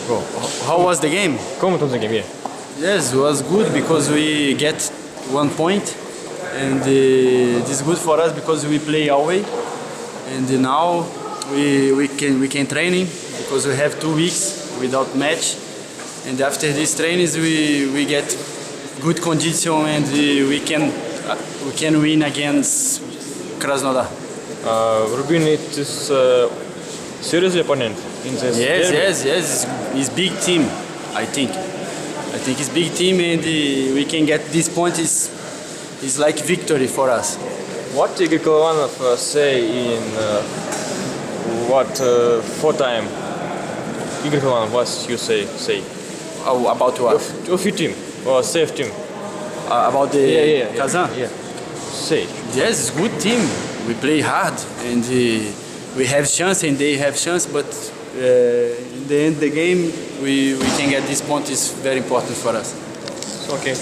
Go. How was the game? Como estamos em game? Yes, it was good because we get 1 point, and this is good for us because we play away, and now we can training because we have 2 weeks without match, and after these trainings we get good condition and we can win against Krasnodar. Rubin is serious opponent in this Yes, derby. yes. It's big team, I think. I think it's big team and we can get this point is like victory for us. What Igor Kolovanov say in for time? Igor Kolovanov, what you say? Oh, about what? Of your team or safe team? About the Kazan? Yeah. Say. Yes, it's good team. We play hard and we have chance and they have chance, but in the end of the game we can get this point is very important for us. Okay.